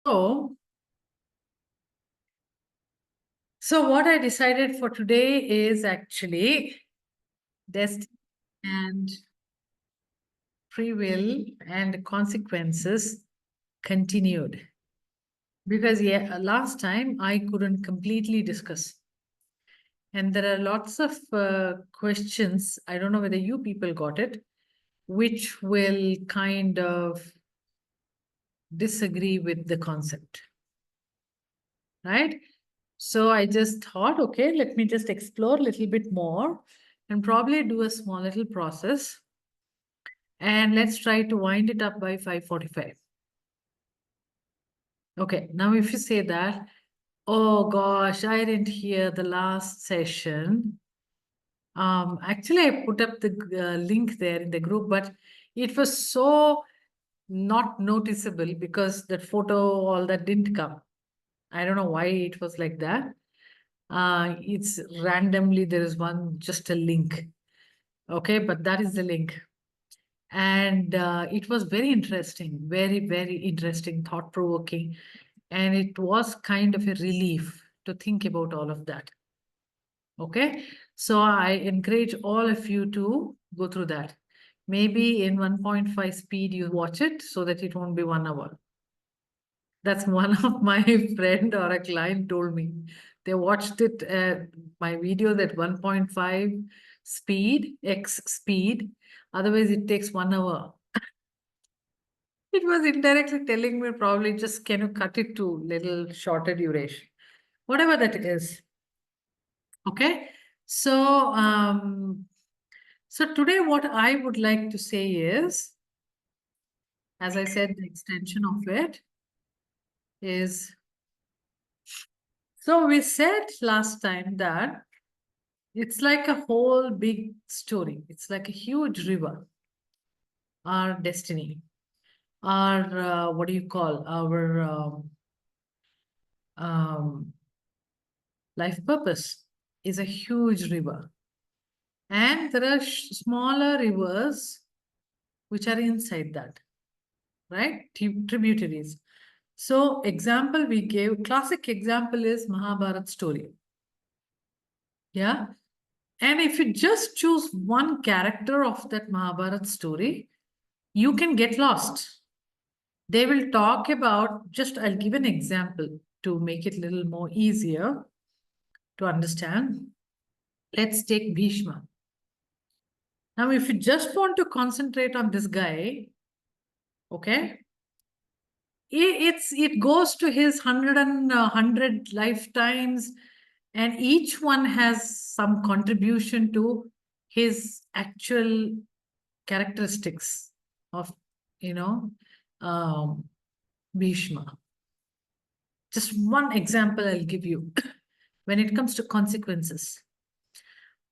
So what I decided for today is actually destiny and free will and consequences continued. Because last time I couldn't completely discuss. And there are lots of questions, I don't know whether you people got it, which will kind of disagree with the concept, right? So I just thought, okay, let me just explore a little bit more and probably do a small little process. And let's try to wind it up by 5:45. Okay, now if you say that, oh gosh, I didn't hear the last session. Actually, I put up the link there in the group, but it was so not noticeable because that photo, all that didn't come. I don't know why it was like that. It's randomly, there is just a link. Okay, but that is the link. And it was very interesting, very, very interesting, thought provoking. And it was kind of a relief to think about all of that. Okay, so I encourage all of you to go through that. Maybe in 1.5 speed, you watch it so that it won't be 1 hour. That's one of my friend or a client told me. They watched it, my video at 1.5 speed, X speed. Otherwise, it takes 1 hour. It was indirectly telling me probably just can you cut it to little shorter duration, whatever that is. Okay. So, so today what I would like to say is, as I said, the extension of it is, so we said last time that it's like a whole big story. It's like a huge river, our destiny, our, what do you call, our um, life purpose is a huge river. And there are smaller rivers which are inside that, right? Tributaries. So example we gave, classic example is Mahabharat story. Yeah. And if you just choose one character of that Mahabharat story, you can get lost. They will talk about, just I'll give an example to make it a little more easier to understand. Let's take Bhishma. Now, if you just want to concentrate on this guy, okay, it goes to his 100 lifetimes, and each one has some contribution to his actual characteristics of, you know, um, Bhishma. Just one example I'll give you when it comes to consequences.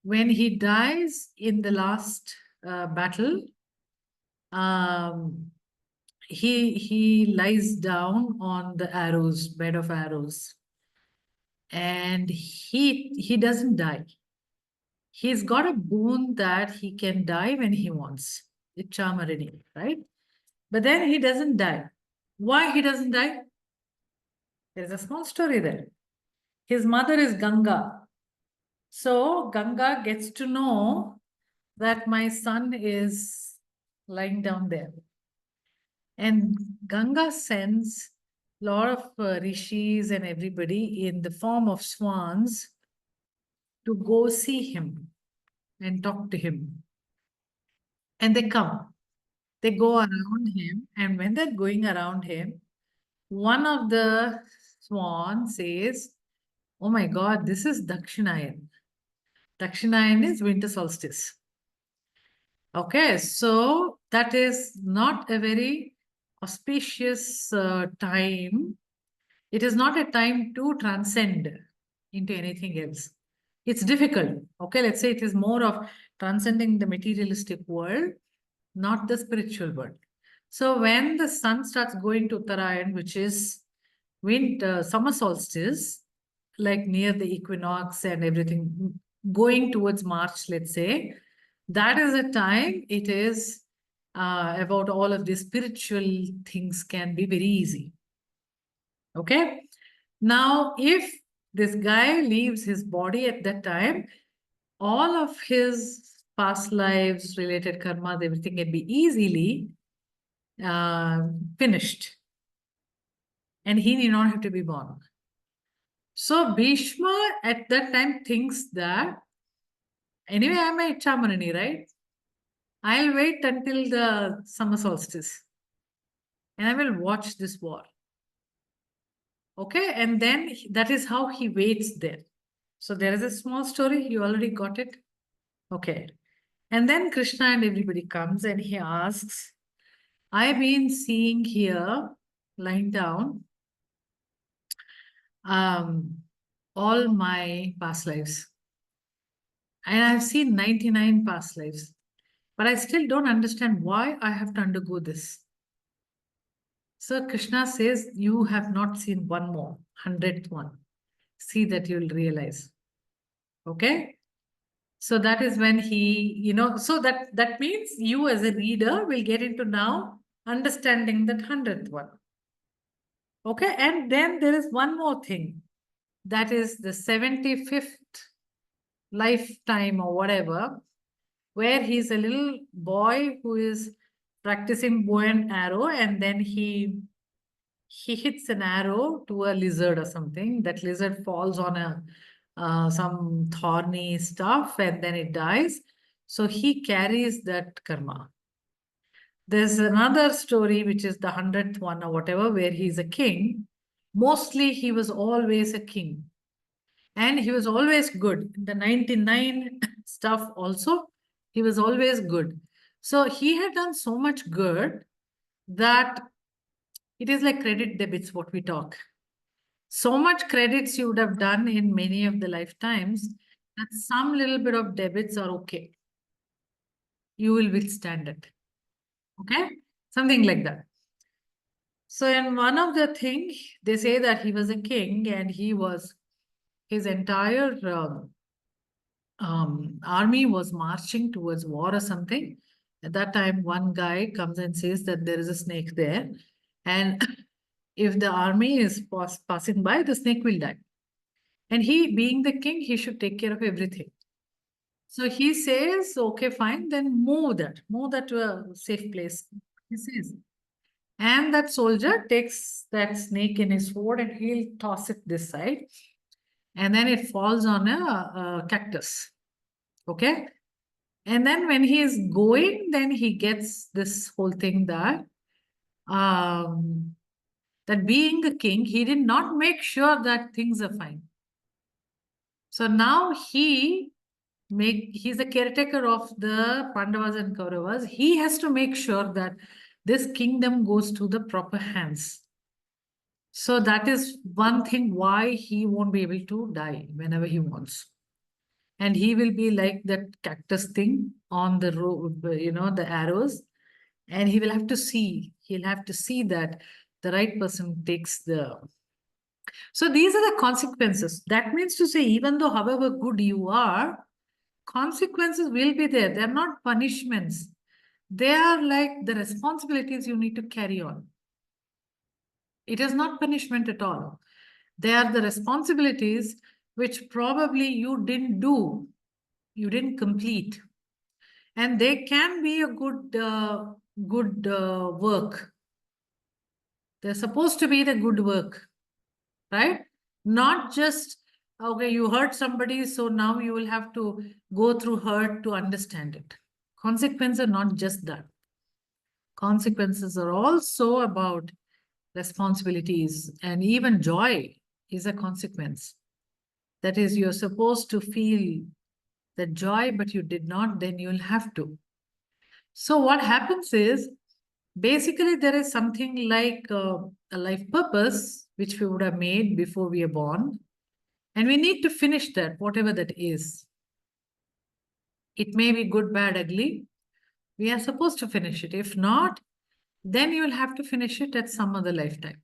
When he dies in the last battle, um, he lies down on the arrows, bed of arrows, and he doesn't die. He's got a boon that he can die when he wants. Ichamarini, right? But then he doesn't die. Why he doesn't die? There's a small story there. His mother is Ganga. So Ganga gets to know that my son is lying down there. And Ganga sends a lot of rishis and everybody in the form of swans to go see him and talk to him. And they come, they go around him. And when they're going around him, one of the swans says, oh my God, this is Dakshinayan. Dakshinayan is winter solstice. Okay, so that is not a very auspicious time. It is not a time to transcend into anything else. It's difficult. Okay, let's say it is more of transcending the materialistic world, not the spiritual world. So when the sun starts going to Uttarayan, which is winter, summer solstice, like near the equinox and everything, going towards March, let's say, that is a time it is about all of these spiritual things can be very easy. Okay. Now, if this guy leaves his body at that time, all of his past lives related karma, everything can be easily finished. And he need not have to be born. So Bhishma at that time thinks that, anyway, I'm a Chamanani, right? I'll wait until the summer solstice and I will watch this war. Okay, and then that is how he waits there. So there is a small story, you already got it. Okay. And then Krishna and everybody comes and he asks, I've been seeing here, lying down, um, all my past lives. And I've seen 99 past lives. But I still don't understand why I have to undergo this. So Krishna says, you have not seen one more, 100th one. See that you'll realize. Okay? So that is when he, so that means you as a reader will get into now understanding that 100th one. Okay? And then there is one more thing. That is the 75th lifetime or whatever, where he's a little boy who is practicing bow and arrow, and then he hits an arrow to a lizard or something. That lizard falls on a some thorny stuff and then it dies. So he carries that karma. There's another story which is the 100th one or whatever, where he's a king. Mostly he was always a king and he was always good. The 99 stuff also, he was always good. So he had done so much good that it is like credit debits, what we talk. So much credits you would have done in many of the lifetimes that some little bit of debits are okay. You will withstand it. Okay? Something like that. So in one of the things, they say that he was a king and his entire army was marching towards war or something. At that time, one guy comes and says that there is a snake there. And if the army is passing by, the snake will die. And he, being the king, he should take care of everything. So he says, okay, fine, then move that to a safe place. He says. And that soldier takes that snake in his sword and he'll toss it this side. And then it falls on a cactus. Okay. And then when he is going, then he gets this whole thing um, that being a king, he did not make sure that things are fine. So now he's the caretaker of the Pandavas and Kauravas. He has to make sure that this kingdom goes to the proper hands. So that is one thing why he won't be able to die whenever he wants. And he will be like that cactus thing on the road, the arrows. And he'll have to see that the right person takes the. So these are the consequences. That means to say, even though however good you are, consequences will be there. They're not punishments. They are like the responsibilities you need to carry on. It is not punishment at all. They are the responsibilities which probably you didn't do, you didn't complete. And they can be a good work. They're supposed to be the good work, right? Not just, okay, you hurt somebody, so now you will have to go through hurt to understand it. Consequences are not just that. Consequences are also about responsibilities, and even joy is a consequence. That is, you're supposed to feel the joy, but you did not, then you'll have to. So what happens is, basically, there is something like a life purpose, which we would have made before we are born. And we need to finish that, whatever that is. It may be good, bad, ugly. We are supposed to finish it. If not, then you will have to finish it at some other lifetime.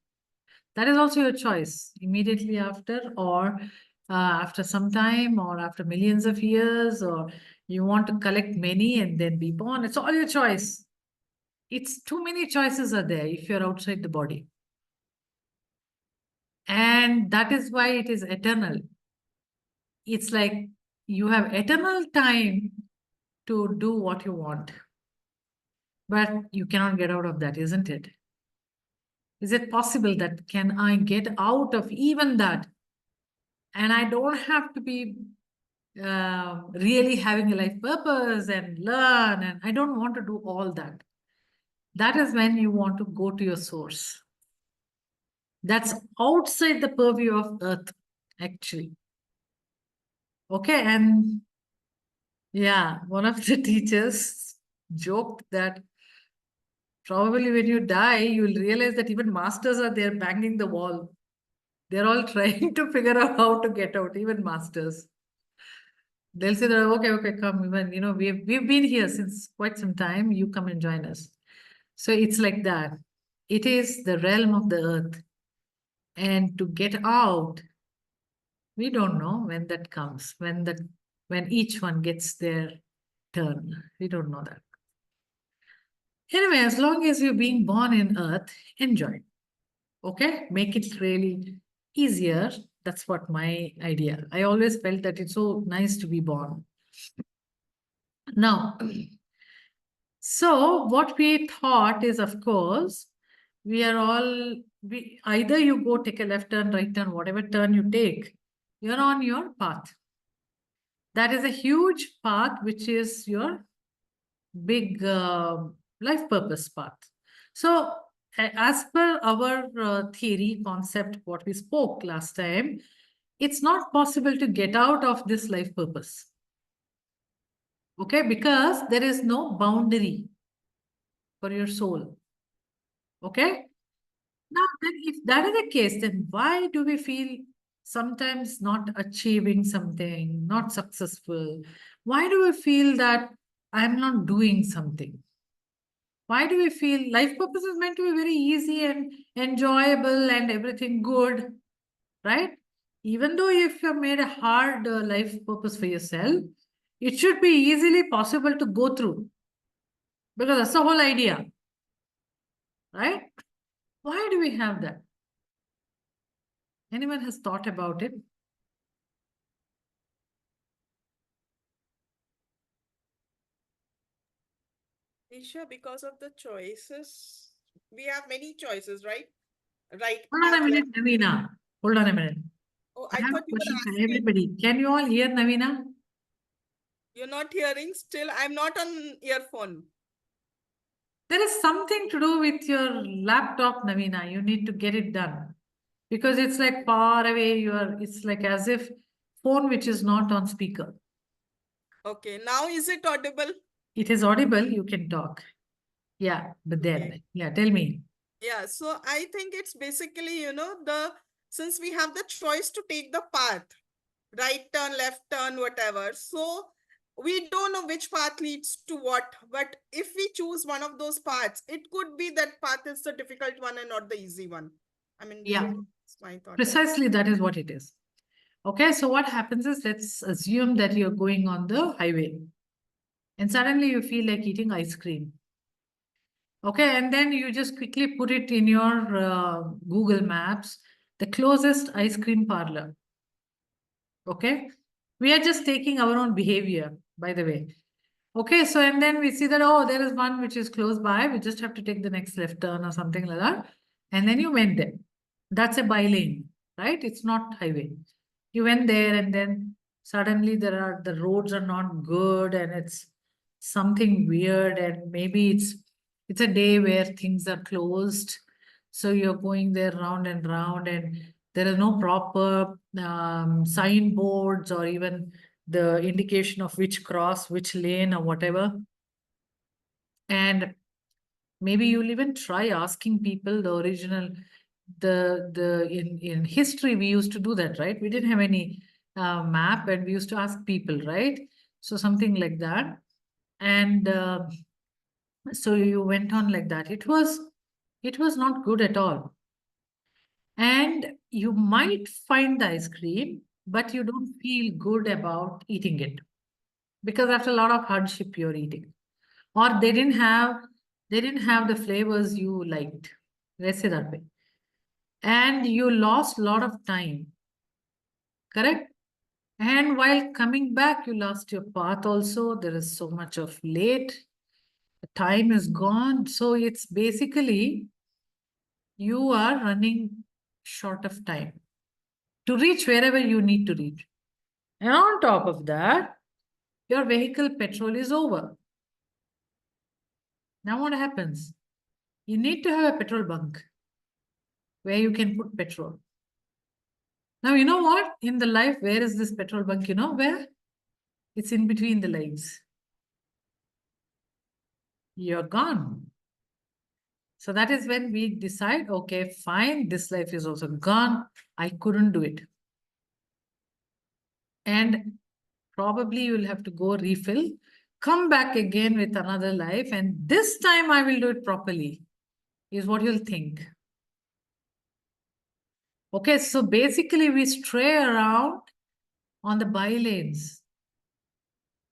That is also your choice, immediately after, or after some time, or after millions of years, or you want to collect many and then be born. It's all your choice. It's too many choices are there if you're outside the body. And that is why it is eternal. It's like you have eternal time to do what you want. But you cannot get out of that, isn't it? Is it possible that can I get out of even that? And I don't have to be really having a life purpose and learn. And I don't want to do all that. That is when you want to go to your source. That's outside the purview of earth, actually. Okay. And yeah, one of the teachers joked that probably when you die, you'll realize that even masters are there banging the wall. They're all trying to figure out how to get out, even masters. They'll say that, okay, okay, come, even, we've been here since quite some time. You come and join us. So it's like that. It is the realm of the earth. And to get out, we don't know when that comes, when each one gets their turn. We don't know that. Anyway, as long as you're being born in earth, enjoy. Okay? Make it really easier. That's what my idea. I always felt that it's so nice to be born. Now, so what we thought is, of course, either you go take a left turn, right turn, whatever turn you take, you're on your path. That is a huge path, which is your big life purpose path. So as per our theory concept, what we spoke last time, it's not possible to get out of this life purpose. Okay, because there is no boundary for your soul. Okay. Now, then if that is the case, then why do we feel sometimes not achieving something, not successful? Why do we feel that I'm not doing something? Why do we feel life purpose is meant to be very easy and enjoyable and everything good, right? Even though if you have made a hard life purpose for yourself, it should be easily possible to go through because that's the whole idea, right? Why do we have that? Anyone has thought about it? Isha, because of the choices, we have many choices, right? Right Hold on path, a left. minute, Navina. Hold on a minute. Oh, I I have thought a you were question for asking. everybody. Can you all hear Navina? You're not hearing still. I'm not on earphone. There is something to do with your laptop, Navina. You need to get it done because it's like far away. It's like as if phone which is not on speaker. Okay, now is it audible? It is audible. You can talk. Yeah, but Okay. then, yeah, tell me. Yeah, so I think it's basically, since we have the choice to take the path, right turn, left turn, whatever. So we don't know which path leads to what. But if we choose one of those paths, it could be that path is the difficult one and not the easy one. I mean, Yeah, that's my thought. precisely that is what it is. Okay, so what happens is let's assume that you're going on the highway and suddenly you feel like eating ice cream. Okay, and then you just quickly put it in your Google Maps, the closest ice cream parlor. Okay, we are just taking our own behavior, by the way. Okay, so and then we see that, oh, there is one which is close by. We just have to take the next left turn or something like that. And then you went there. That's a by lane, right? It's not highway. You went there and then suddenly the roads are not good and it's something weird and maybe it's a day where things are closed. So you're going there round and round and there are no proper signboards or even the indication of which cross, which lane or whatever. And maybe you'll even try asking people the original, in history, we used to do that, right? We didn't have any map and we used to ask people, right? So something like that. And so you went on like that. It was not good at all. And you might find the ice cream, but you don't feel good about eating it because after a lot of hardship you're eating. Or they didn't have the flavors you liked. Let's say that way. and you lost a lot of time, correct? And while coming back, you lost your path also. There is so much of late. The time is gone. So it's basically you are running short of time to reach wherever you need to reach. And on top of that, your vehicle petrol is over. Now what happens? You need to have a petrol bunk where you can put petrol. Now, you know what? In the life, where is this petrol bunk? You know where? It's in between the lives. You're gone. So that is when we decide, okay, fine, this life is also gone. I couldn't do it. And probably you'll have to go refill, come back again with another life, and this time I will do it properly, is what you'll think. Okay, so basically we stray around on the by lanes.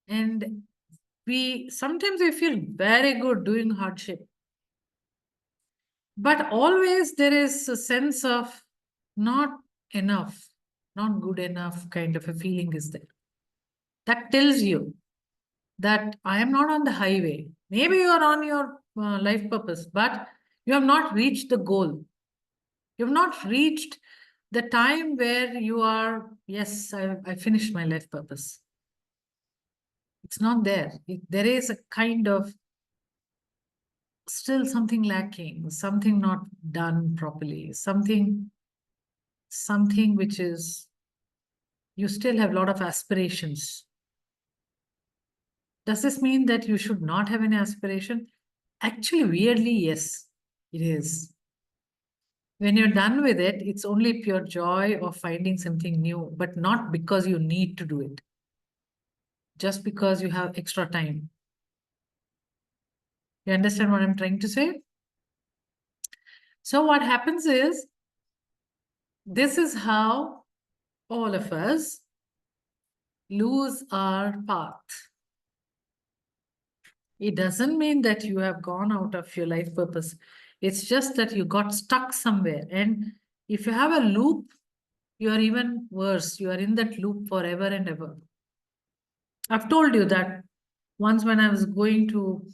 And we sometimes we feel very good doing hardship. But always there is a sense of not enough, not good enough kind of a feeling is there. That tells you that I am not on the highway. Maybe you are on your life purpose, but you have not reached the goal. You have not reached the time where you are, yes, I finished my life purpose. It's not there. There is a kind of still something lacking, something not done properly, something which is, you still have a lot of aspirations. Does this mean that you should not have any aspiration? Actually, weirdly, yes, it is. When you're done with it, it's only pure joy of finding something new, but not because you need to do it, just because you have extra time. You understand what I'm trying to say? So what happens is, this is how all of us lose our path. It doesn't mean that you have gone out of your life purpose. It's just that you got stuck somewhere. And if you have a loop, you are even worse. You are in that loop forever and ever. I've told you that once when I was going to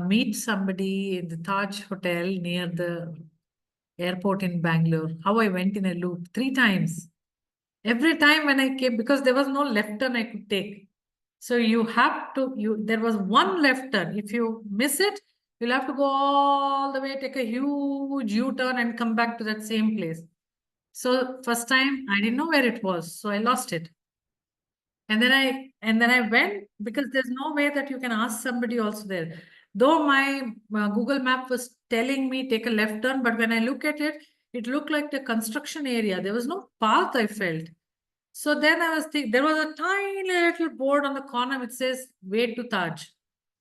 meet somebody in the Taj Hotel near the airport in Bangalore, how I went in a loop 3 times. Every time when I came, because there was no left turn I could take. So you have to, there was one left turn. If you miss it, you'll have to go all the way, take a huge U-turn and come back to that same place. So first time I didn't know where it was, so I lost it. And then I went, because there's no way that you can ask somebody also there. Though my Google map was telling me take a left turn, but when I look at it, it looked like the construction area. There was no path, I felt. So then I was thinking, there was a tiny little board on the corner which says way to Taj.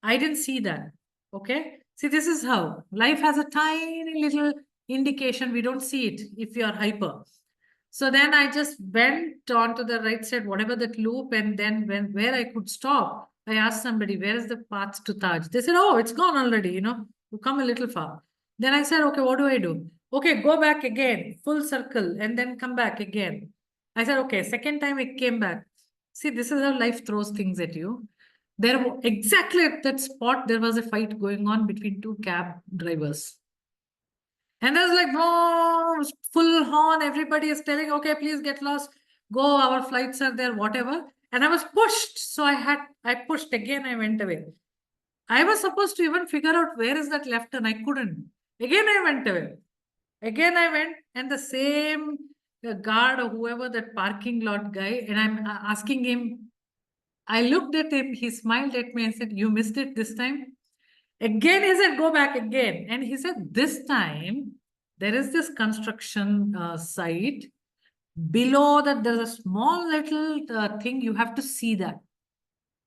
I didn't see that. Okay. See, this is how life has a tiny little indication. We don't see it if you are hyper. So then I just went on to the right side, whatever that loop, and then where I could stop, I asked somebody, where is the path to Taj? They said, oh, it's gone already, you come a little far. Then I said, okay, what do I do? Okay, go back again, full circle, and then come back again. I said, okay, second time it came back. See, this is how life throws things at you. Exactly at that spot, there was a fight going on between two cab drivers. And there's like, oh, full horn. Everybody is telling, okay, please get lost. Go, our flights are there, whatever. And I was pushed. So I pushed again. I went away. I was supposed to even figure out where is that left turn. I couldn't. Again, I went away. Again, I went, and the same guard or whoever, that parking lot guy, and I'm asking him. I looked at him. He smiled at me and said, you missed it this time. Again, he said, go back again. And he said, this time, there is this construction site. Below that, there's a small little thing. You have to see that.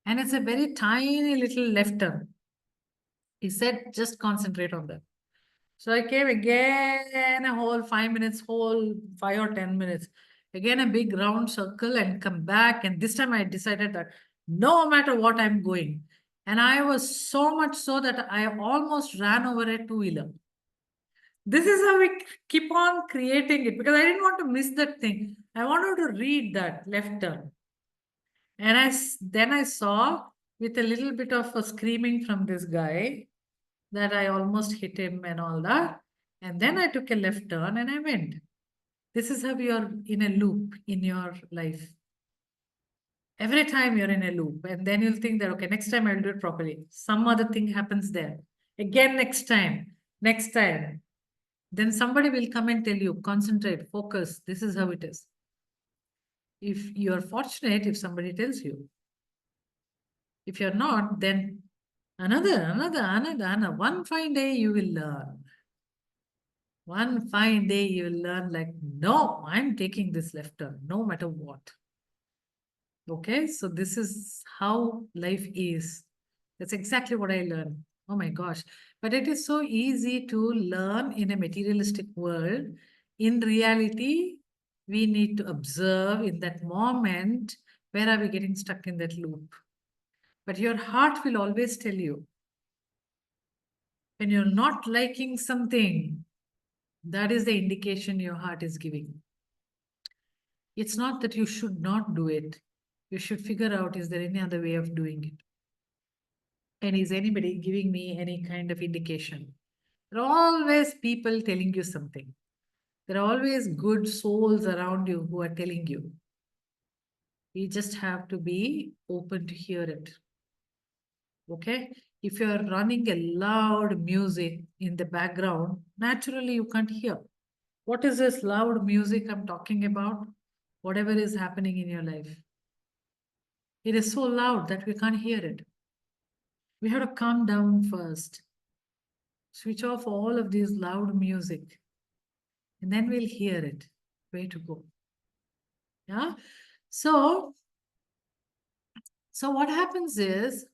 And it's a very tiny little left turn. He said, just concentrate on that. So I came again, a whole 5 minutes, whole 5 or 10 minutes. Again, a big round circle and come back. And this time I decided that no matter what, I'm going. And I was so much so that I almost ran over a two-wheeler. This is how we keep on creating it, because I didn't want to miss that thing. I wanted to read that left turn. And then I saw, with a little bit of a screaming from this guy, that I almost hit him and all that. And then I took a left turn and I went. This is how you're in a loop in your life. Every time you're in a loop, and then you'll think that, okay, next time I'll do it properly. Some other thing happens there. Again, next time. Then somebody will come and tell you, concentrate, focus. This is how it is. If you're fortunate, if somebody tells you. If you're not, then another. One fine day you will learn. One fine day you will learn, like, no, I'm taking this left turn, no matter what. Okay, so this is how life is. That's exactly what I learned. Oh my gosh. But it is so easy to learn in a materialistic world. In reality, we need to observe in that moment, where are we getting stuck in that loop? But your heart will always tell you, when you're not liking something, that is the indication your heart is giving. It's not that you should not do it. You should figure out, is there any other way of doing it? And is anybody giving me any kind of indication? There are always people telling you something. There are always good souls around you who are telling you. We just have to be open to hear it. Okay? If you are running a loud music in the background, naturally you can't hear. What is this loud music I'm talking about? Whatever is happening in your life. It is so loud that we can't hear it. We have to calm down first. Switch off all of this loud music, and then we'll hear it. Way to go. Yeah. So, so what happens is,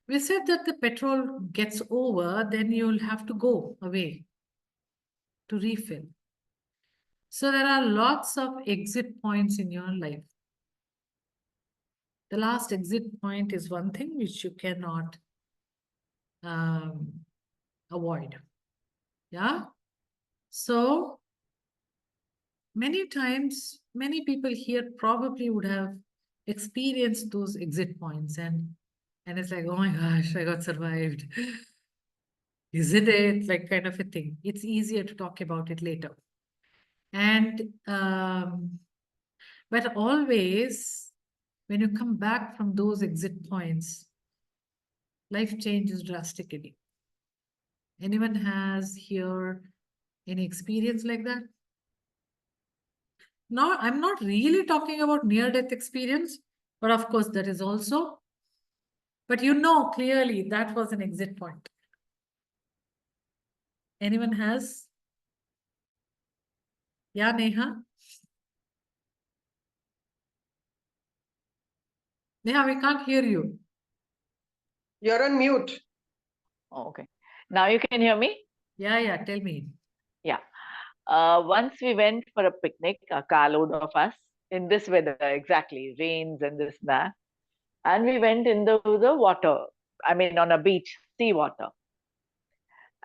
we said that the petrol gets over, then you'll have to go away to refill. So there are lots of exit points in your life. The last exit point is one thing which you cannot um, avoid. Yeah. So many times, many people here probably would have experienced those exit points, and it's like, oh my gosh, I got survived. Isn't it? Like, kind of a thing. It's easier to talk about it later. And but always, when you come back from those exit points, life changes drastically. Anyone has here any experience like that? No, I'm not really talking about near-death experience, but of course that is also. But you know clearly that was an exit point. Anyone has? Yeah, Neha? Neha, we can't hear you. You're on mute. Oh, okay. Now you can hear me? Yeah, tell me. Yeah. Once we went for a picnic, a carload of us, in this weather, exactly, rains and this, that. And we went in the water, I mean, on a beach, sea water.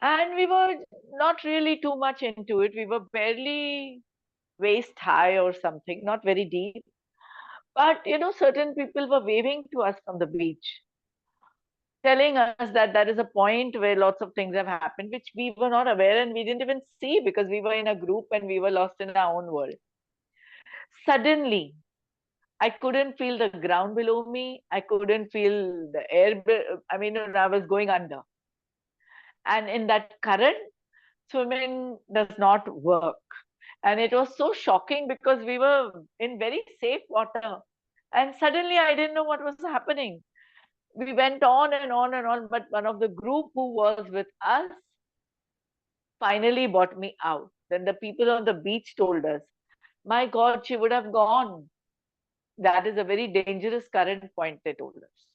And we were not really too much into it. We were barely waist high or something, not very deep. But, certain people were waving to us from the beach, telling us that there is a point where lots of things have happened, which we were not aware and we didn't even see because we were in a group and we were lost in our own world. Suddenly, I couldn't feel the ground below me. I couldn't feel the air. I mean, I was going under. And in that current, swimming does not work. And it was so shocking because we were in very safe water. And suddenly I didn't know what was happening. We went on and on and on, but one of the group who was with us finally brought me out. Then the people on the beach told us, my God, she would have gone. That is a very dangerous current point, they told us.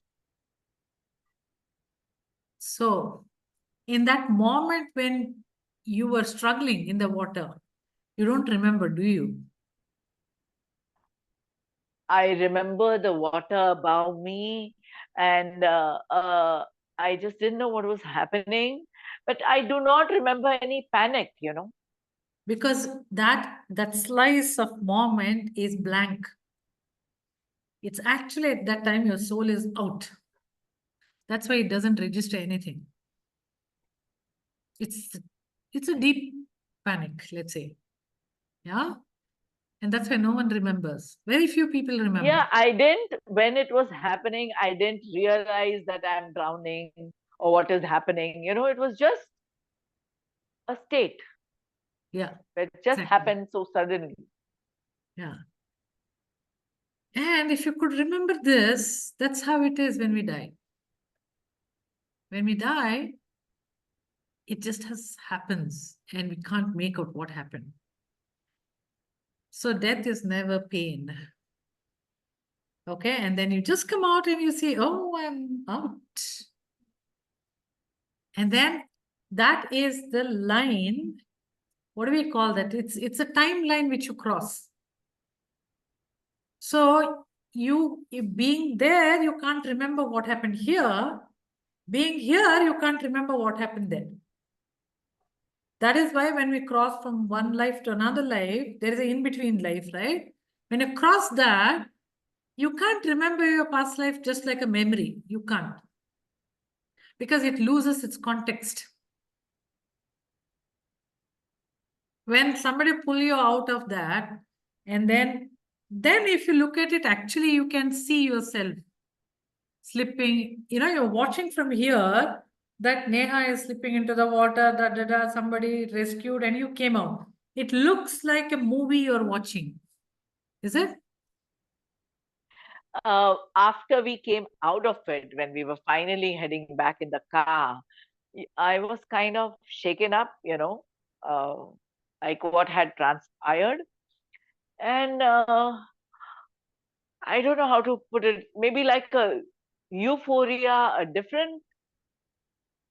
So, in that moment when you were struggling in the water, you don't remember, do you? I remember the water above me, and I just didn't know what was happening. But I do not remember any panic, you know. Because that slice of moment is blank. It's actually at that time your soul is out. That's why it doesn't register anything. It's a deep panic, let's say. Yeah. And that's why no one remembers. Very few people remember. Yeah, I didn't, when it was happening, I didn't realize that I'm drowning or what is happening. You know, it was just a state Yeah. that just Exactly. happened so suddenly. Yeah. And if you could remember this, that's how it is when we die. When we die, it just happens and we can't make out what happened. So death is never pain. Okay, and then you just come out and you say, oh, I'm out. And then that is the line. What do we call that? It's a timeline which you cross. So being there, you can't remember what happened here. Being here, you can't remember what happened there. That is why when we cross from one life to another life, there is an in-between life, right? When you cross that, you can't remember your past life just like a memory. You can't. Because it loses its context. When somebody pull you out of that, and then if you look at it, actually you can see yourself slipping. You know, you're watching from here, that Neha is slipping into the water, somebody rescued and you came out. It looks like a movie you're watching. Is it? After we came out of it, when we were finally heading back in the car, I was kind of shaken up, you know, uh, like what had transpired. And I don't know how to put it, maybe like a euphoria, a different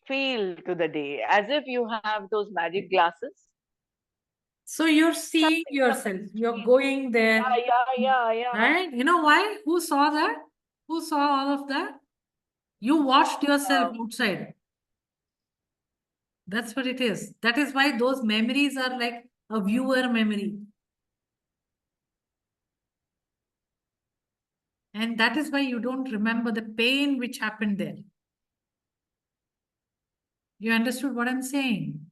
feel to the day, as if you have those magic glasses. So you're seeing yourself, you're going there, Yeah. right? You know why? Who saw that? Who saw all of that? You watched yourself Um, outside. That's what it is. That is why those memories are like a viewer memory. And that is why you don't remember the pain which happened there. You understood what I'm saying?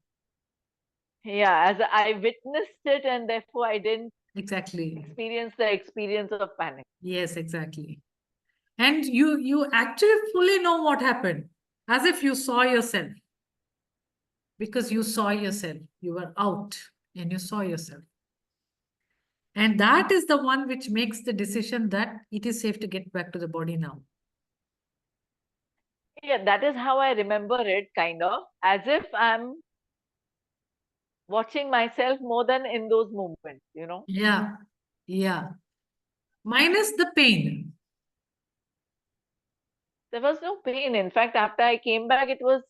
yeah, as I witnessed it, and therefore I didn't Exactly. experience the experience of panic. Yes, exactly. And you actually fully know what happened, as if you saw yourself. Because you saw yourself. You were out and you saw yourself. And that is the one which makes the decision that it is safe to get back to the body now. Yeah, that is how I remember it, kind of, as if I'm watching myself more than in those moments, you know. Yeah. Yeah. Minus the pain. There was no pain. In fact, after I came back, it was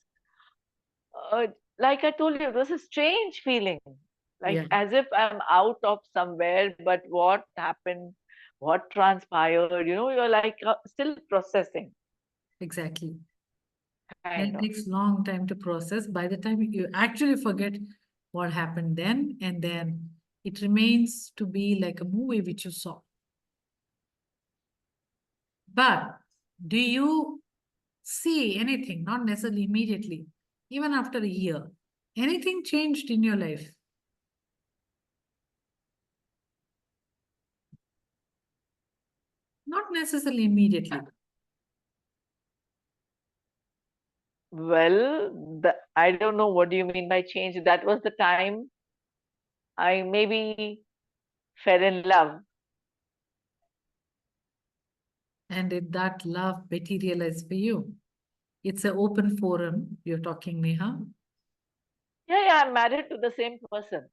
uh, like I told you, it was a strange feeling, like Yeah, as if I'm out of somewhere, but what happened, what transpired, you know, you're like still processing, exactly. And kind it of. takes long time to process. By the time you actually forget what happened then, and then it remains to be like a movie which you saw. But do you see anything, not necessarily immediately, even after a year, anything changed in your life? Not necessarily immediately. Well, I don't know what do you mean by change. That was the time I maybe fell in love. And did that love materialize for you? It's an open forum. You're talking, Neha. Yeah, I'm married to the same person.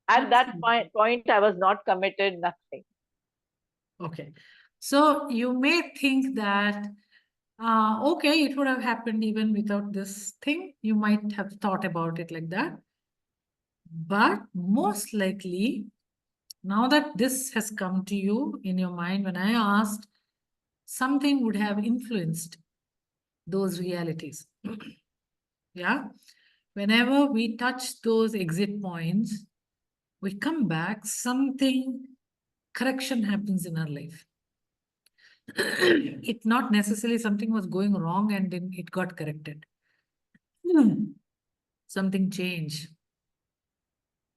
At that Absolutely. point, I was not committed, nothing. Okay. So you may think that, okay, it would have happened even without this thing. You might have thought about it like that. But most likely, now that this has come to you in your mind, when I asked, something would have influenced those realities. Yeah. Whenever we touch those exit points, we come back, something correction happens in our life. It not necessarily something was going wrong and then it got corrected. Something changed.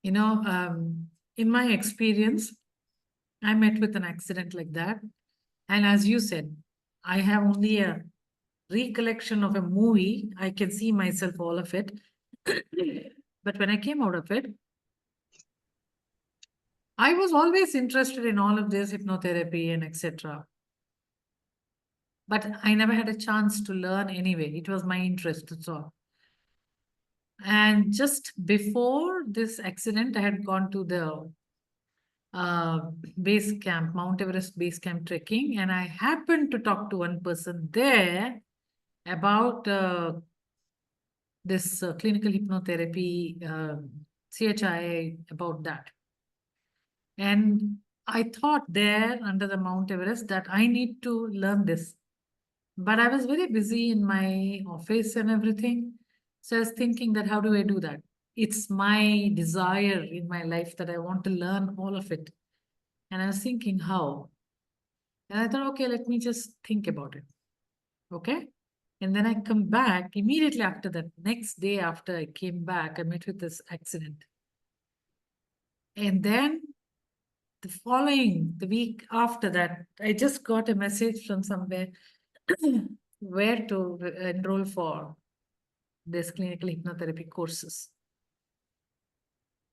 In my experience, I met with an accident like that. And as you said, I have only a recollection of a movie. I can see myself all of it. But when I came out of it, I was always interested in all of this hypnotherapy and etc. But I never had a chance to learn anyway. It was my interest, that's all. And just before this accident, I had gone to the base camp, Mount Everest base camp trekking, and I happened to talk to one person there about this clinical hypnotherapy, CHI, about that. And I thought there under the Mount Everest that I need to learn this. But I was very busy in my office and everything. So I was thinking that how do I do that? It's my desire in my life that I want to learn all of it. And I was thinking how. And I thought, okay, let me just think about it. Okay. And then I come back immediately after that. Next day after I came back, I met with this accident. And then the week after that, I just got a message from somewhere where to enroll for this clinical hypnotherapy courses.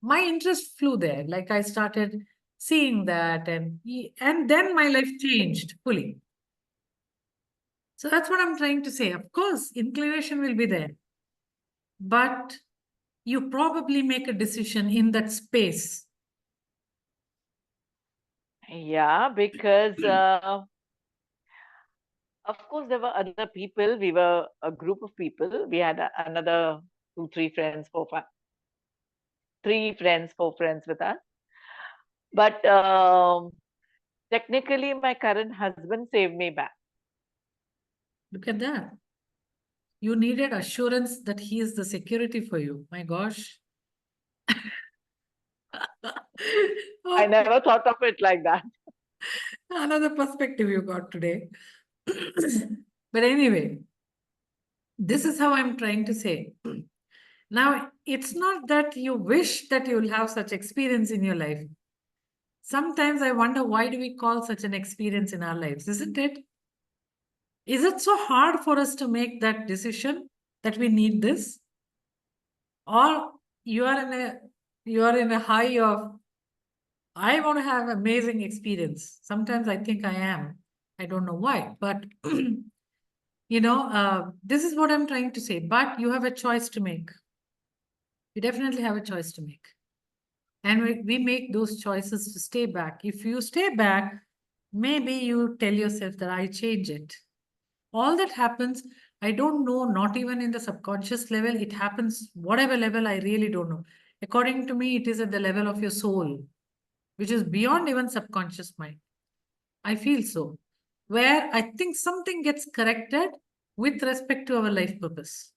My interest flew there. Like I started seeing that, and then my life changed fully. So that's what I'm trying to say. Of course, inclination will be there, but you probably make a decision in that space. Yeah, because of course there were other people. We were a group of people. We had another two, three friends, four, five, three friends, four friends with us. But technically, my current husband saved me back. Look at that. You needed assurance that he is the security for you. My gosh. I Okay. never thought of it like that. Another perspective you got today. But anyway, this is how I'm trying to say. Now, it's not that you wish that you'll have such experience in your life. Sometimes I wonder why do we call such an experience in our lives, isn't it? Is it so hard for us to make that decision that we need this? Or you are in a high of I want to have amazing experience. Sometimes I think I am. I don't know why, but this is what I'm trying to say. But you have a choice to make. You definitely have a choice to make. And we make those choices to stay back. If you stay back, maybe you tell yourself that I change it. All that happens, I don't know, not even in the subconscious level, it happens whatever level, I really don't know. According to me, it is at the level of your soul, which is beyond even subconscious mind. I feel so. Where I think something gets corrected with respect to our life purpose.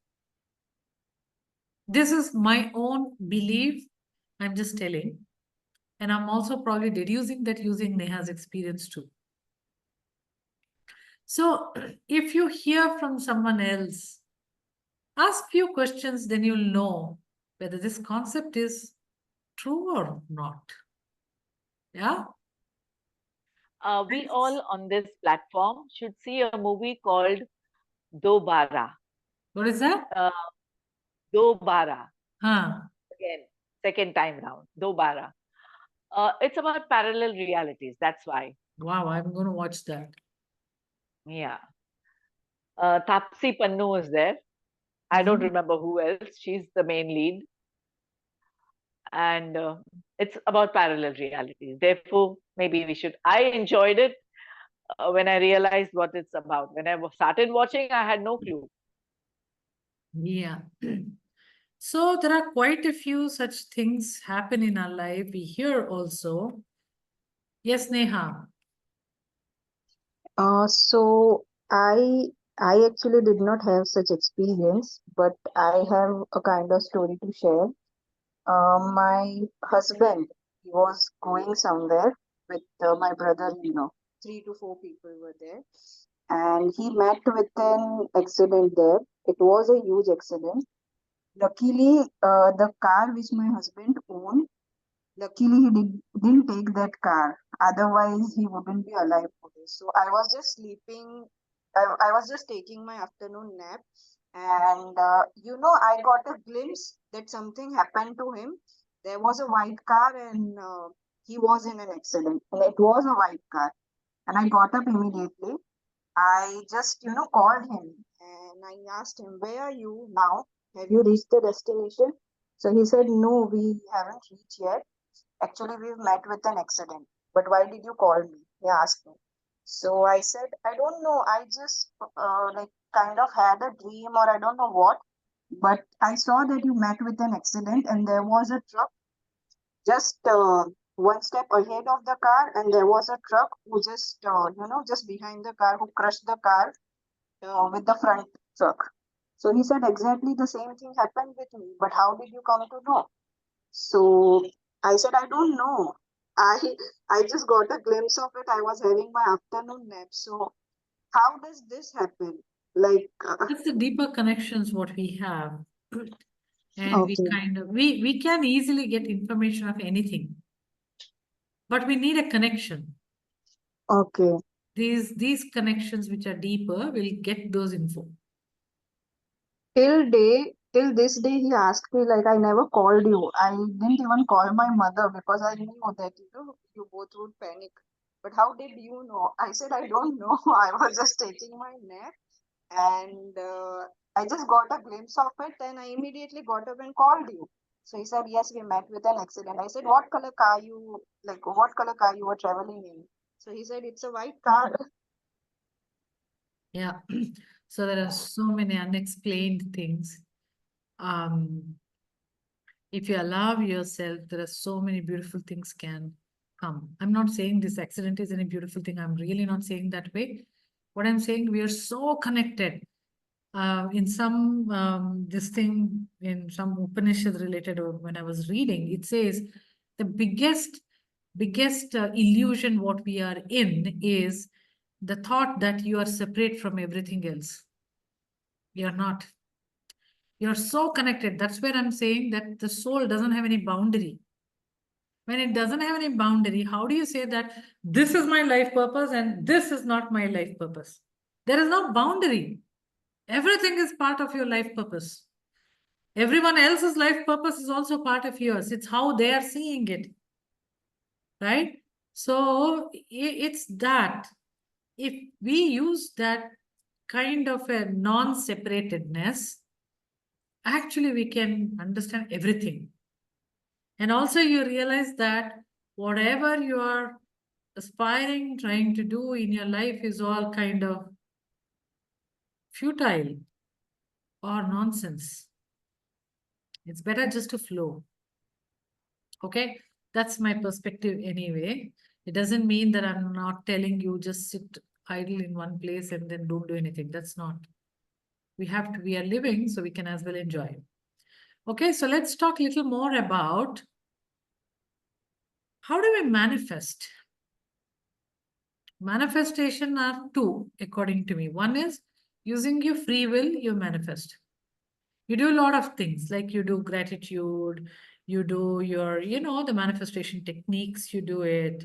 This is my own belief. I'm just telling. And I'm also probably deducing that using Neha's experience too. So if you hear from someone else, ask few questions, then you'll know whether this concept is true or not. Yeah? We all on this platform should see a movie called Dobara. What is that? Dobara. Huh. Again, second time round. Dobara. It's about parallel realities. That's why. Wow, I'm going to watch that. Yeah. Tapsi Pannu is there. I don't remember who else. She's the main lead. And it's about parallel realities. Therefore, maybe we should. I enjoyed it when I realized what it's about. When I started watching, I had no clue. Yeah. So there are quite a few such things happen in our life. We hear also. Yes, Neha. So I I actually did not have such experience, but I have a kind of story to share. My husband, he was going somewhere with my brother-in-law. 3 to 4 people were there, and he met with an accident there. It was a huge accident. Luckily, the car which my husband owned, luckily didn't take that car. Otherwise, he wouldn't be alive today. So I was just sleeping. I was just taking my afternoon nap, and I got a glimpse that something happened to him. There was a white car, and he was in an accident. And it was a white car, and I got up immediately. I just, called him and I asked him, "Where are you now? Have you reached the destination?" So he said, "No, we haven't reached yet. Actually, we've met with an accident. But why did you call me?" He asked me. So I said, "I don't know. I just like kind of had a dream or I don't know what. But I saw that you met with an accident and there was a truck just one step ahead of the car, and there was a truck who just, just behind the car, who crushed the car with the front truck." So he said, "Exactly the same thing happened with me. But how did you come to know?" So I said, "I don't know. I I just got a glimpse of it. I was having my afternoon nap. So how does this happen?" Like, That's the deeper connections what we have. And we okay, kind of we can easily get information of anything, but we need a connection. okay. These connections which are deeper will get those info. Till this day, he asked me, like, "I never called you. I didn't even call my mother because I knew that, you both would panic. But how did you know?" I said, "I don't know. I was just taking my nap, and I just got a glimpse of it, and I immediately got up and called you." So he said, "Yes, we met with an accident." I said, what color car you were traveling in?" So he said, "It's a white car." Yeah. So there are so many unexplained things. If you allow yourself, there are so many beautiful things can come. I'm not saying this accident is any beautiful thing. I'm really not saying that way. What I'm saying, we are so connected. In some this thing in some Upanishad related, or when I was reading, it says the biggest illusion what we are in is the thought that you are separate from everything else. You're not. You're so connected. That's where I'm saying that the soul doesn't have any boundary. When it doesn't have any boundary, how do you say that this is my life purpose and this is not my life purpose? There is no boundary. Everything is part of your life purpose. Everyone else's life purpose is also part of yours. It's how they are seeing it. Right? So it's that. If we use that kind of a non-separatedness, actually we can understand everything. And also you realize that whatever you are aspiring, trying to do in your life is all kind of futile or nonsense. It's better just to flow. Okay? That's my perspective anyway. It doesn't mean that I'm not telling you just sit idle in one place and then don't do anything. That's not. We are living, so we can as well enjoy. Okay, so let's talk a little more about how do we manifest. Manifestation are two, according to me. One is using your free will, you manifest. You do a lot of things, like you do gratitude, you do your, the manifestation techniques, you do it,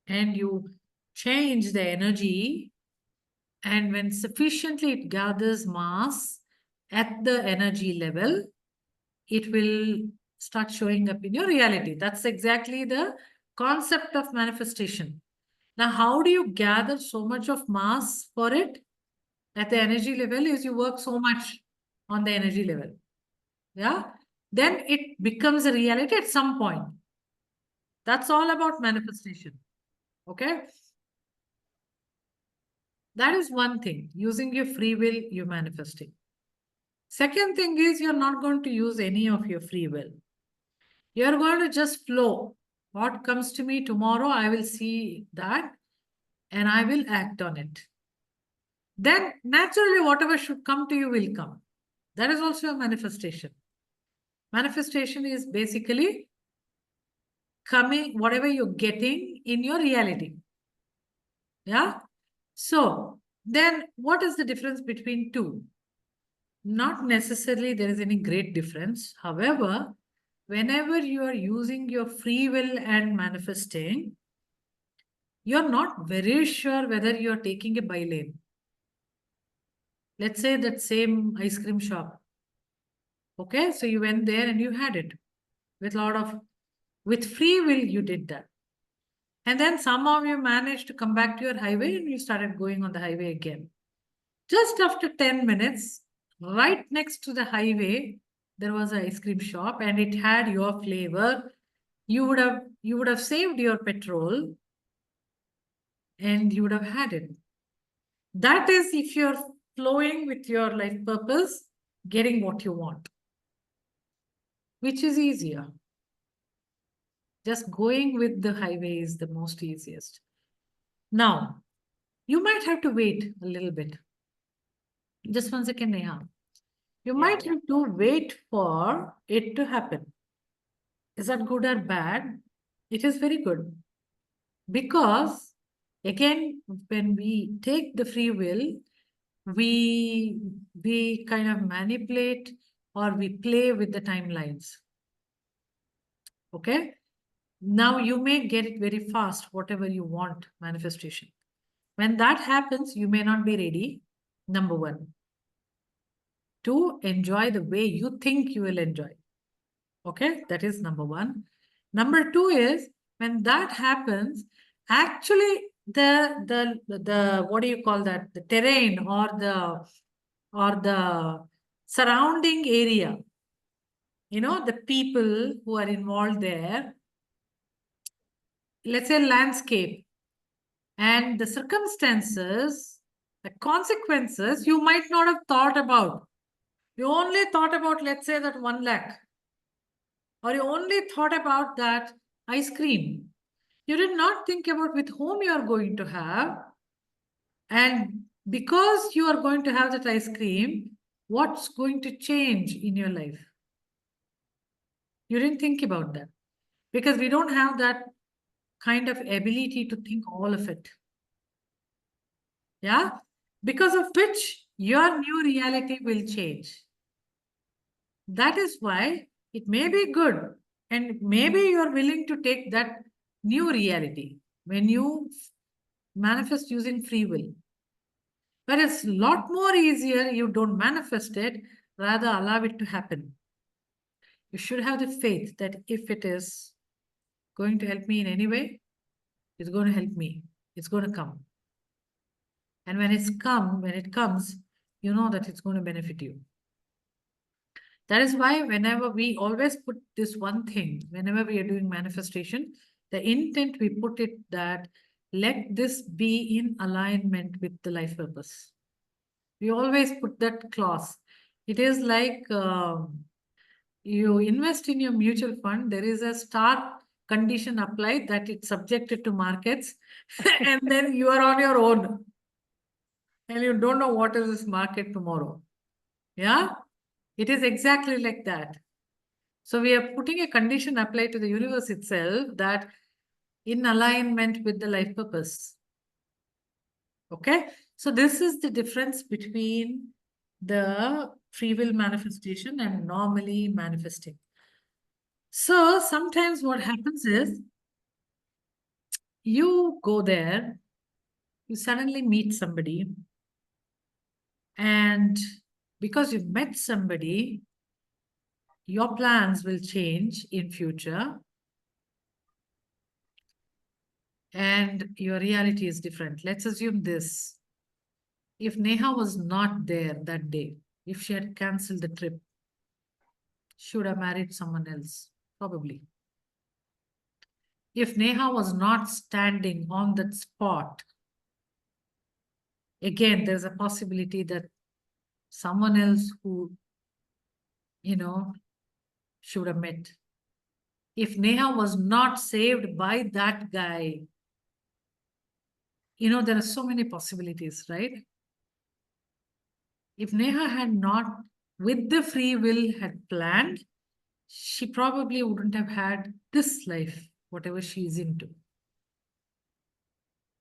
and you change the energy. And when sufficiently it gathers mass at the energy level, it will start showing up in your reality. That's exactly the concept of manifestation. Now, how do you gather so much of mass for it at the energy level? Is you work so much on the energy level. Yeah. Then it becomes a reality at some point. That's all about manifestation. Okay. That is one thing. Using your free will, you're manifesting. Second thing is you're not going to use any of your free will. You're going to just flow. What comes to me tomorrow, I will see that and I will act on it. then naturally whatever should come to you will come. That is also a manifestation. Manifestation is basically coming, whatever you're getting in your reality. Yeah. So then what is the difference between two? Not necessarily there is any great difference. However, whenever you are using your free will and manifesting, you're not very sure whether you're taking a by lane. Let's say that same ice cream shop. Okay, so you went there and you had it with free will, you did that. And then somehow you managed to come back to your highway and you started going on the highway again. Just after 10 minutes, right next to the highway, there was an ice cream shop and it had your flavor. You would have saved your petrol and you would have had it. That is if you're flowing with your life purpose, getting what you want, which is easier. Just going with the highway is the most easiest. Now, you might have to wait a little bit. Just 1 second, Neha. You might have to wait for it to happen. Is that good or bad? It is very good. Because, again, when we take the free will, we kind of manipulate or we play with the timelines. Okay? Now you may get it very fast, whatever you want, manifestation. When that happens, you may not be ready, number one, to enjoy the way you think you will enjoy. Okay, that is number one. Number two is when that happens, actually the what do you call that? The terrain or the surrounding area, the people who are involved there, let's say landscape, and the circumstances, the consequences you might not have thought about. You only thought about, let's say, that 1 lakh. Or you only thought about that ice cream. You did not think about with whom you are going to have. And because you are going to have that ice cream, what's going to change in your life? You didn't think about that. Because we don't have that kind of ability to think all of it. Yeah? Because of which your new reality will change. That is why it may be good and maybe you're willing to take that new reality when you manifest using free will. But it's a lot more easier you don't manifest it, rather allow it to happen. You should have the faith that if it is going to help me in any way, it's going to help me. It's going to come. And when it comes, you know that it's going to benefit you. That is why whenever we always put this one thing, whenever we are doing manifestation, the intent we put it that let this be in alignment with the life purpose. We always put that clause. It is like you invest in your mutual fund, there is a star condition applied that it's subjected to markets and then you are on your own and you don't know what is this market tomorrow. Yeah, it is exactly like that. So we are putting a condition applied to the universe itself that in alignment with the life purpose. Okay, so this is the difference between the free will manifestation and normally manifesting. So sometimes what happens is you go there, you suddenly meet somebody, and because you've met somebody, your plans will change in future and your reality is different. Let's assume this. If Neha was not there that day, if she had cancelled the trip, she would have married someone else, probably. If Neha was not standing on that spot, again, there's a possibility that someone else who, she would have met. If Neha was not saved by that guy, there are so many possibilities, right? If Neha had not, with the free will, had planned, she probably wouldn't have had this life, whatever she's into.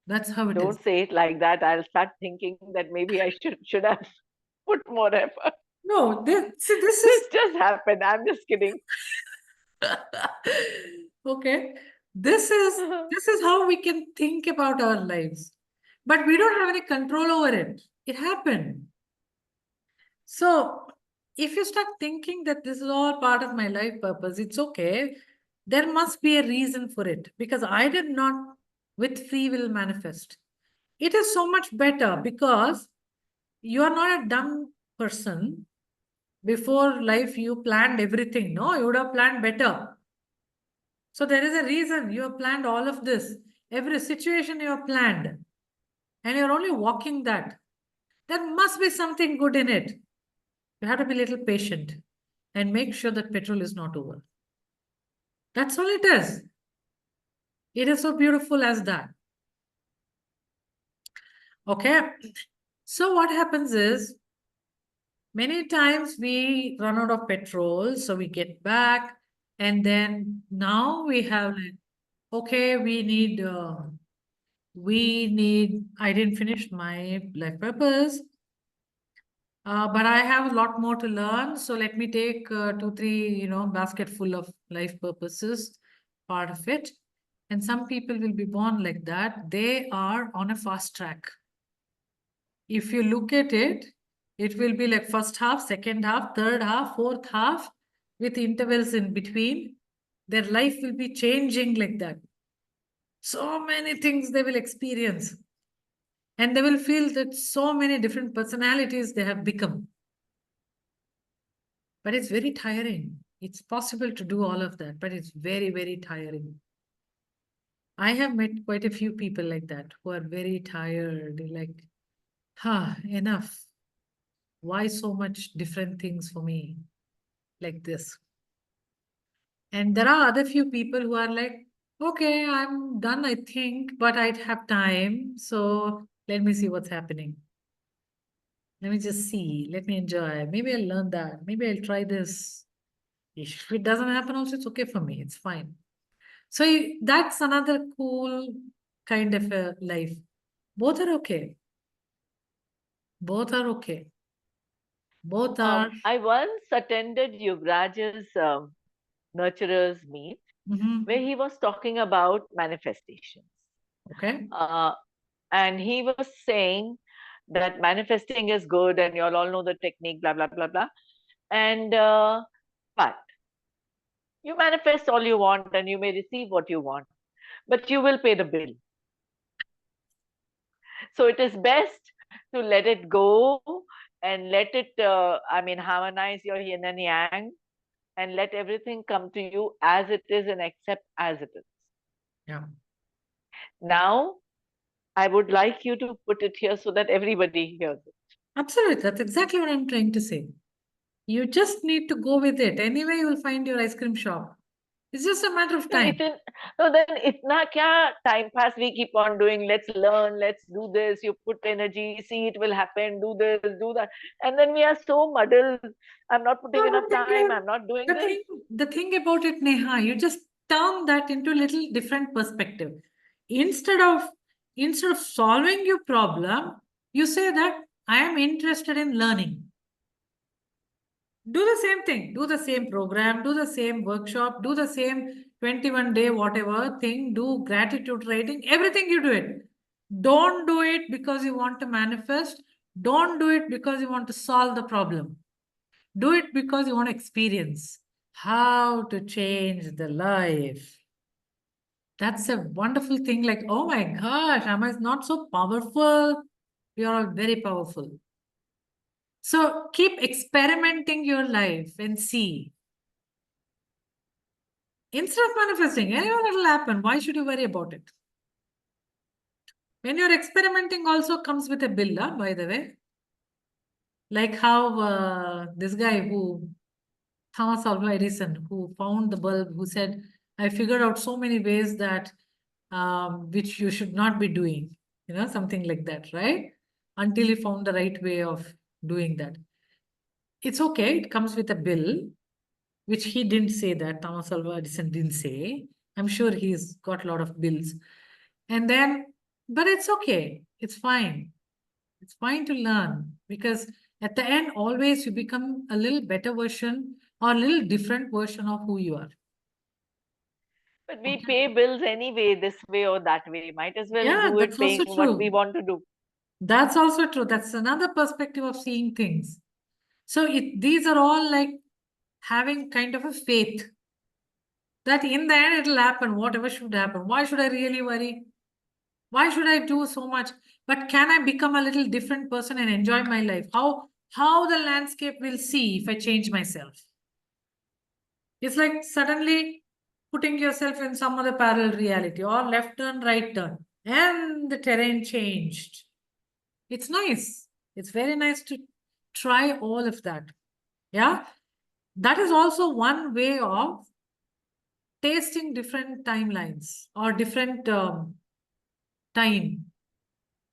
That's how it is. Don't say it like that. I'll start thinking that maybe I should have put more effort. No, this is This just happened. I'm just kidding. okay. This is how we can think about our lives. But we don't have any control over it. It happened. So if you start thinking that this is all part of my life purpose, it's okay. There must be a reason for it, because I did not with free will manifest. It is so much better because you are not a dumb person. Before life, you planned everything. No, you would have planned better. So there is a reason you have planned all of this. Every situation you have planned, and you're only walking that. There must be something good in it. You have to be a little patient and make sure that petrol is not over. That's all it is. It is so beautiful as that. Okay. So what happens is, many times we run out of petrol, so we get back, and then now we have like, okay, we need, I didn't finish my life purpose, but I have a lot more to learn. So let me take 2, 3, basket full of life purposes, part of it. And some people will be born like that. They are on a fast track. If you look at it, it will be like first half, second half, third half, fourth half, with intervals in between. Their life will be changing like that. So many things they will experience. And they will feel that so many different personalities they have become. But it's very tiring. It's possible to do all of that, but it's very, very tiring. I have met quite a few people like that who are very tired. They're like, enough. Why so much different things for me like this? And there are other few people who are like, okay, I'm done, I think, but I'd have time. So let me see what's happening. Let me just see. Let me enjoy. Maybe I'll learn that. Maybe I'll try this. If it doesn't happen, also, it's okay for me. It's fine. So that's another cool kind of a life. Both are okay. Both are okay. Both are. I once attended Yuvraj's nurturers meet Mhm. where he was talking about manifestations. Okay. And he was saying that manifesting is good and you all know the technique, blah, blah, blah, blah. And, but you manifest all you want and you may receive what you want, but you will pay the bill. So it is best to let it go and let it, harmonize your yin and yang and let everything come to you as it is and accept as it is. Yeah. Now, I would like you to put it here so that everybody hears it. Absolutely. That's exactly what I'm trying to say. You just need to go with it. Anyway, you will find your ice cream shop. It's just a matter of time. So then itna kya time pass we keep on doing, let's learn, let's do this, you put energy, see it will happen, do this, do that. And then we are so muddled. I'm not putting No, enough but time, I'm not doing this. the thing about it, Neha, you just turn that into a little different perspective. Instead of solving your problem, you say that I am interested in learning. Do the same thing, do the same program, do the same workshop, do the same 21-day whatever thing, do gratitude writing, everything you do it. Don't do it because you want to manifest. Don't do it because you want to solve the problem. Do it because you want to experience how to change the life. That's a wonderful thing. Like, oh my gosh, am I not so powerful? You're all very powerful. So keep experimenting your life and see. Instead of manifesting, anyone it'll happen. Why should you worry about it? When you're experimenting, also comes with a bill, by the way. Like how this guy who, Thomas Alva Edison, who found the bulb, who said, I figured out so many ways that which you should not be doing, something like that, right? Until he found the right way of doing that. It's okay. It comes with a bill, which he didn't say that. Thomas Alva Edison didn't say. I'm sure he's got a lot of bills. And then, but it's okay. It's fine. It's fine to learn because at the end, always you become a little better version or a little different version of who you are. But we pay bills anyway, this way or that way. Might as well Yeah, do it that's paying also what we true. want to do. That's also true. That's another perspective of seeing things. So these are all like having kind of a faith that in the end it'll happen, whatever should happen. Why should I really worry? Why should I do so much? But can I become a little different person and enjoy my life? How the landscape will see if I change myself? It's like suddenly putting yourself in some other parallel reality or left turn, right turn, and the terrain changed. It's nice. It's very nice to try all of that. Yeah. That is also one way of tasting different timelines or different time.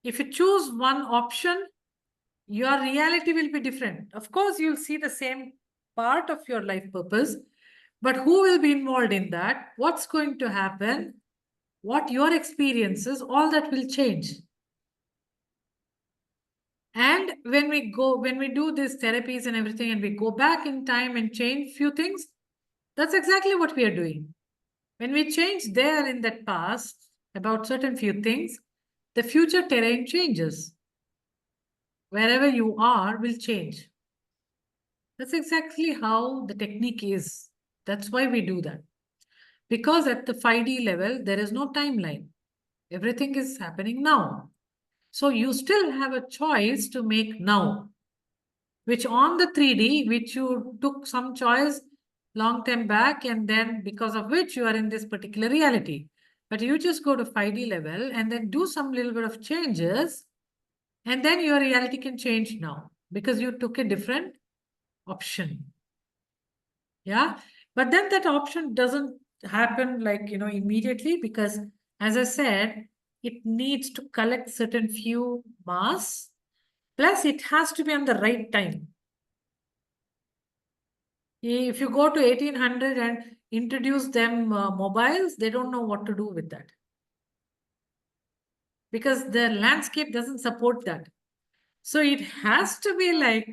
If you choose one option, your reality will be different. Of course, you'll see the same part of your life purpose, but who will be involved in that? What's going to happen? What your experiences, all that will change. And when we do these therapies and everything, and we go back in time and change few things, that's exactly what we are doing. When we change there in that past about certain few things, the future terrain changes. Wherever you are will change. That's exactly how the technique is. That's why we do that. Because at the 5D level, there is no timeline. Everything is happening now. So you still have a choice to make now, which on the 3D, which you took some choice long time back, and then because of which you are in this particular reality. But you just go to 5D level and then do some little bit of changes, and then your reality can change now because you took a different option. Yeah. But then that option doesn't happen like, immediately because, as I said, it needs to collect certain few mass, plus it has to be on the right time. If you go to 1800 and introduce them mobiles, they don't know what to do with that because the landscape doesn't support that. So it has to be like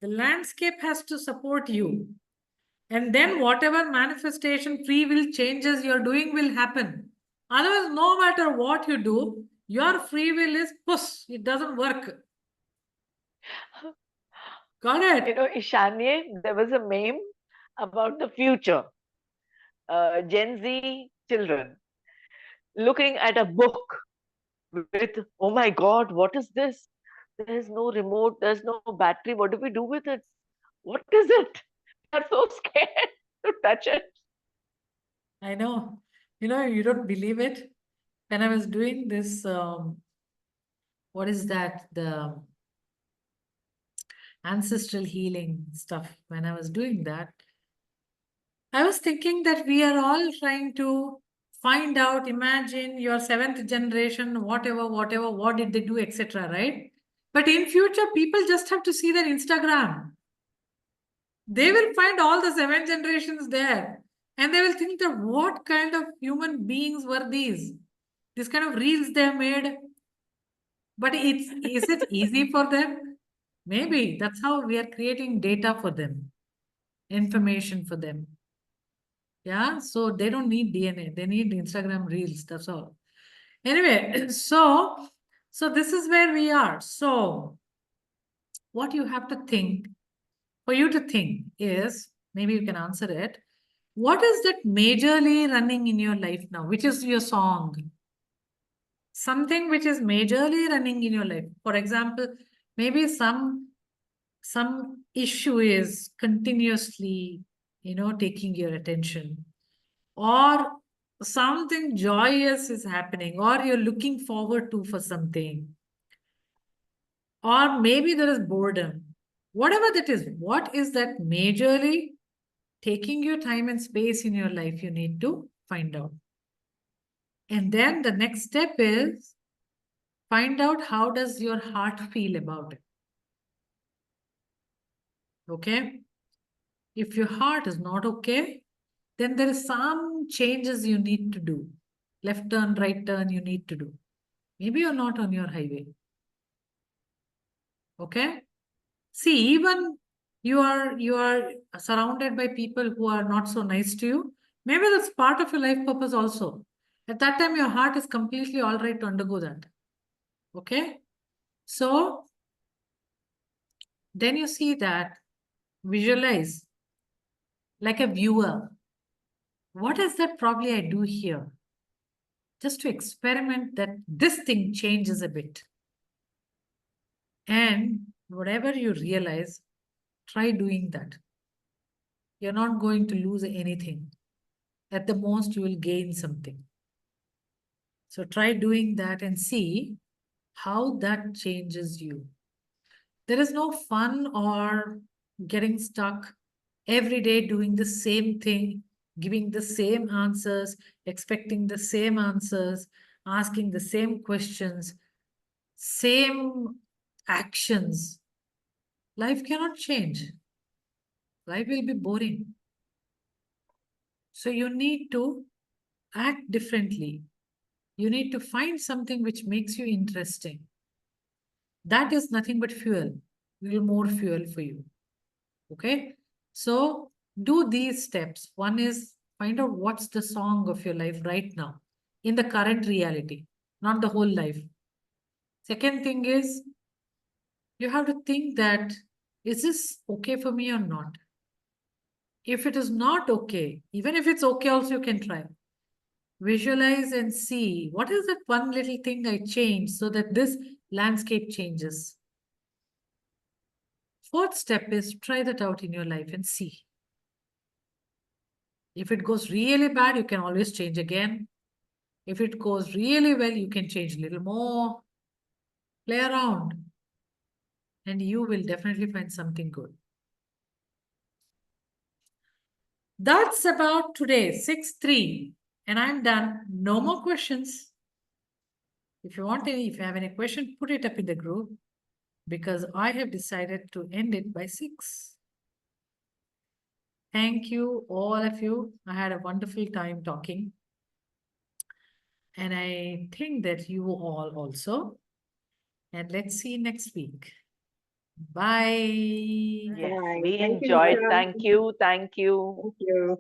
the landscape has to support you. And then whatever manifestation free will changes you're doing will happen. Otherwise, no matter what you do, your free will is puss. It doesn't work. Got it? Eshanye, there was a meme about the future. Gen Z children looking at a book with, oh my God, what is this? There's no remote, there's no battery. What do we do with it? What is it? They're so scared to touch it. I know. You don't believe it. When I was doing this, what is that? The ancestral healing stuff. When I was doing that, I was thinking that we are all trying to find out, imagine your seventh generation, whatever, what did they do, etc. Right? But in future, people just have to see their Instagram. They will find all the 7 generations there. And they will think that what kind of human beings were these? This kind of reels they made. But is it easy for them? Maybe. That's how we are creating data for them, information for them. Yeah, so they don't need DNA. They need Instagram reels. That's all. Anyway, so this is where we are. So what you have to think, for you to think is, maybe you can answer it. What is that majorly running in your life now? Which is your song? Something which is majorly running in your life. For example, maybe some issue is continuously, taking your attention, or something joyous is happening, or you're looking forward to for something, or maybe there is boredom. Whatever that is, what is that majorly taking your time and space in your life? You need to find out. And then the next step is find out how does your heart feel about it. Okay? If your heart is not okay, then there is some changes you need to do. Left turn, right turn, you need to do. Maybe you're not on your highway. Okay? See, even you are surrounded by people who are not so nice to you. Maybe that's part of your life purpose also. At that time, your heart is completely all right to undergo that. Okay? So then you see that, visualize like a viewer. What is that probably I do here? Just to experiment that this thing changes a bit. And whatever you realize, try doing that. You're not going to lose anything. At the most, you will gain something. So try doing that and see how that changes you. There is no fun or getting stuck every day doing the same thing, giving the same answers, expecting the same answers, asking the same questions, same actions. Life cannot change. Life will be boring. So you need to act differently. You need to find something which makes you interesting. That is nothing but fuel, little more fuel for you. Okay? So do these steps. One is find out what's the song of your life right now in the current reality, not the whole life. Second thing is you have to think that, is this okay for me or not? If it is not okay, even if it's okay, also you can try. Visualize and see what is that one little thing I changed so that this landscape changes. Fourth step is try that out in your life and see. If it goes really bad, you can always change again. If it goes really well, you can change a little more. Play around, and you will definitely find something good. That's about today, 6-3. And I'm done. No more questions. If you have any question, put it up in the group because I have decided to end it by 6. Thank you, all of you. I had a wonderful time talking. And I think that you all also. And let's see you next week. Bye. Yes, Bye. we Thank you, enjoyed. Nisha. Thank you. Thank you. Thank you.